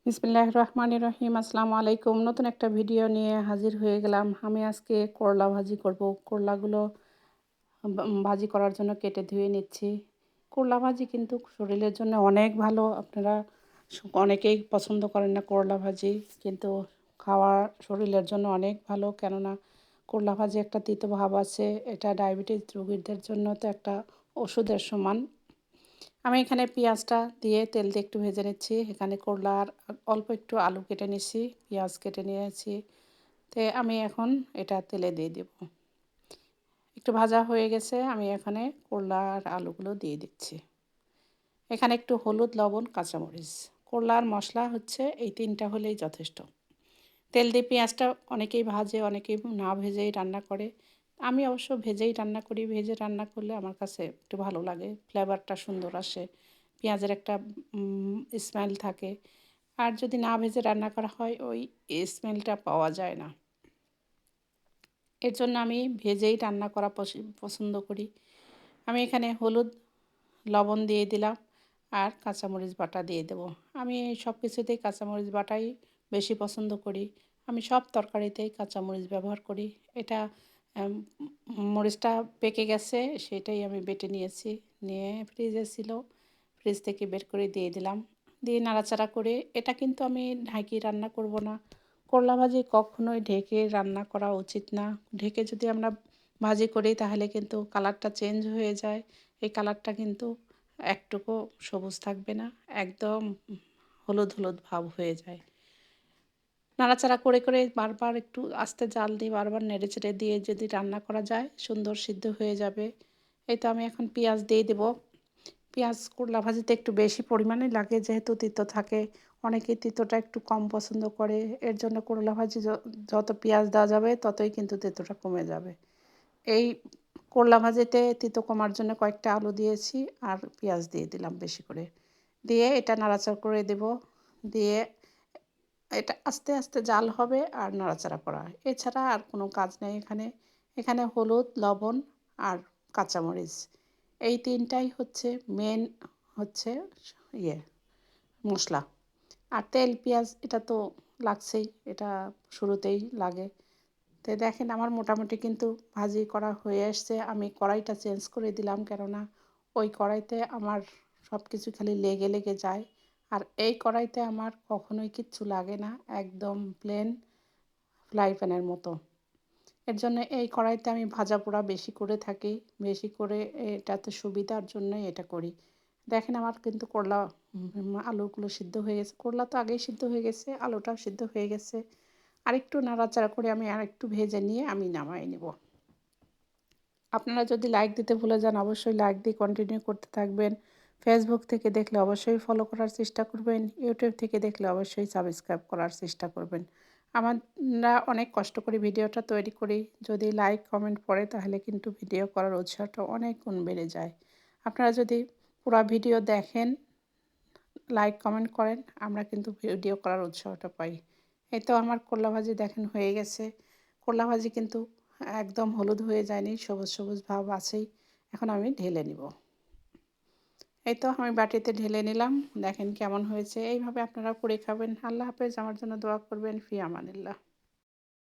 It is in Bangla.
বিসমিল্লাহির রহমানির রহিম। আসসালামু আলাইকুম। নতুন একটা ভিডিও নিয়ে হাজির হয়ে গেলাম। আমি আজকে করলা ভাজি করব। করলাগুলো ভাজি করার জন্য কেটে ধুয়ে নিচ্ছি। করলা ভাজি কিন্তু শরীরের জন্য অনেক ভালো। আপনারা অনেকেই পছন্দ করেন না করলা ভাজি, কিন্তু খাওয়া শরীরের জন্য অনেক ভালো। কেননা করলা ভাজি একটা তিতো ভাব আছে। এটা ডায়াবেটিস রোগীদের জন্য তো একটা ওষুধের সমান। আমি এখানে পেঁয়াজটা দিয়ে তেল দিয়ে একটু ভেজে নিচ্ছি। এখানে করলা আর অল্প একটু আলু কেটে নিচ্ছি, পেঁয়াজ কেটে নিয়েছি। তো আমি এখন এটা তেলে দিয়ে দেব। একটু ভাজা হয়ে গেছে, আমি এখানে করলা আর আলুগুলো দিয়ে দিচ্ছি। এখানে একটু হলুদ, লবণ, কাঁচামরিচ, করলার মশলা হচ্ছে এই ৩টা হলেই যথেষ্ট। তেল দিয়ে পেঁয়াজটা অনেকেই ভাজে, অনেকেই না ভেজেই রান্না করে। আমি অবশ্য ভেজেই রান্না করি। ভেজে রান্না করলে আমার কাছে একটু ভালো লাগে, ফ্লেভারটা সুন্দর আসে, পেঁয়াজের একটা স্মেল থাকে। আর যদি না ভেজে রান্না করা হয় ওই স্মেলটা পাওয়া যায় না। এর জন্য আমি ভেজেই রান্না করা পছন্দ করি। আমি এখানে হলুদ, লবণ দিয়ে দিলাম আর কাঁচামরিচ বাটা দিয়ে দেবো। আমি সব কিছুতেই কাঁচামরিচ বাটাই বেশি পছন্দ করি। আমি সব তরকারিতেই কাঁচামরিচ ব্যবহার করি। এটা মরিচটা পেকে গেছে, সেটাই আমি বেটে নিয়েছি। নিয়ে ফ্রিজে ছিল, ফ্রিজ থেকে বের করে দিয়ে দিলাম। দিয়ে নাড়াচাড়া করে, এটা কিন্তু আমি ঢাকিয়ে রান্না করব না। করলা ভাজি কখনোই ঢেকে রান্না করা উচিত না। ঢেকে যদি আমরা ভাজি করি তাহলে কিন্তু কালারটা চেঞ্জ হয়ে যায়। এই কালারটা কিন্তু একটুকু সবুজ থাকবে না, একদম হলুদ হলুদ ভাব হয়ে যায়। নাড়াচাড়া করে করে বারবার একটু আস্তে জাল দিয়ে বারবার নেড়েচেড়ে দিয়ে যদি রান্না করা যায় সুন্দর সিদ্ধ হয়ে যাবে। এই তো আমি এখন পেঁয়াজ দিয়ে দেবো। পেঁয়াজ করলা ভাজিতে একটু বেশি পরিমাণে লাগে, যেহেতু তিতো থাকে। অনেকেই তিতোটা একটু কম পছন্দ করে। এর জন্য করলা ভাজি যত পেঁয়াজ দেওয়া যাবে ততই কিন্তু তিতোটা কমে যাবে। এই করলা ভাজিতে তিতো কমার জন্য কয়েকটা আলু দিয়েছি আর পেঁয়াজ দিয়ে দিলাম বেশি করে। দিয়ে এটা নাড়াচাড়া করে দেব। দিয়ে এটা আস্তে আস্তে জাল হবে আর নাড়াচাড়া করা, এছাড়া আর কোনো কাজ নেই এখানে। এখানে হলুদ, লবণ আর কাঁচামরিচ, এই ৩টাই হচ্ছে মেন, হচ্ছে ইয়ে মশলা। আর তেল, পেঁয়াজ এটা তো লাগছেই, এটা শুরুতেই লাগে। তো দেখেন আমার মোটামুটি কিন্তু ভাজি করা হয়ে আসছে। আমি কড়াইটা চেঞ্জ করে দিলাম, কেননা ওই কড়াইতে আমার সব কিছু খালি লেগে লেগে যায়। আর এই কড়াইতে আমার কখনোই কিচ্ছু লাগে না, একদম প্লেন ফ্রাই প্যানের মতো। এর জন্য এই কড়াইতে আমি ভাজা পোড়া বেশি করে থাকি, বেশি করে এটাতে সুবিধার জন্যই এটা করি। দেখেন আমার কিন্তু করলা আলুগুলো সিদ্ধ হয়ে গেছে। করলা তো আগেই সিদ্ধ হয়ে গেছে, আলুটাও সিদ্ধ হয়ে গেছে। আরেকটু নাড়াচাড়া করে আমি আরেকটু ভেজে নিয়ে আমি নামাই নেব। আপনারা যদি লাইক দিতে ভুলে যান অবশ্যই লাইক দিয়ে কন্টিনিউ করতে থাকবেন। ফেসবুক থেকে দেখলে অবশ্যই ফলো করার চেষ্টা করবেন। ইউটিউব থেকে দেখলে অবশ্যই সাবস্ক্রাইব করার চেষ্টা করবেন। আমরা অনেক কষ্ট করে ভিডিওটা তৈরি করি। যদি লাইক কমেন্ট পড়ে তাহলে কিন্তু ভিডিও করার উৎসাহটা অনেক গুণ বেড়ে যায়। আপনারা যদি পুরো ভিডিও দেখেন, লাইক কমেন্ট করেন, আমরা কিন্তু ভিডিও করার উৎসাহটা পাই। এই তো আমার করলা ভাজি দেখেন হয়ে গেছে। করলা ভাজি কিন্তু একদম হলুদ হয়ে যায়নি, সবুজ সবুজ ভাব আছেই। এখন আমি ঢেলে নিব। এই তো আমি বাটিতে ঢেলে নিলাম। দেখেন কেমন হয়েছে। এইভাবে আপনারা করে খাবেন। আল্লাহ হাফেজ। আমার জন্য দোয়া করবেন। ফি আমানিল্লাহ।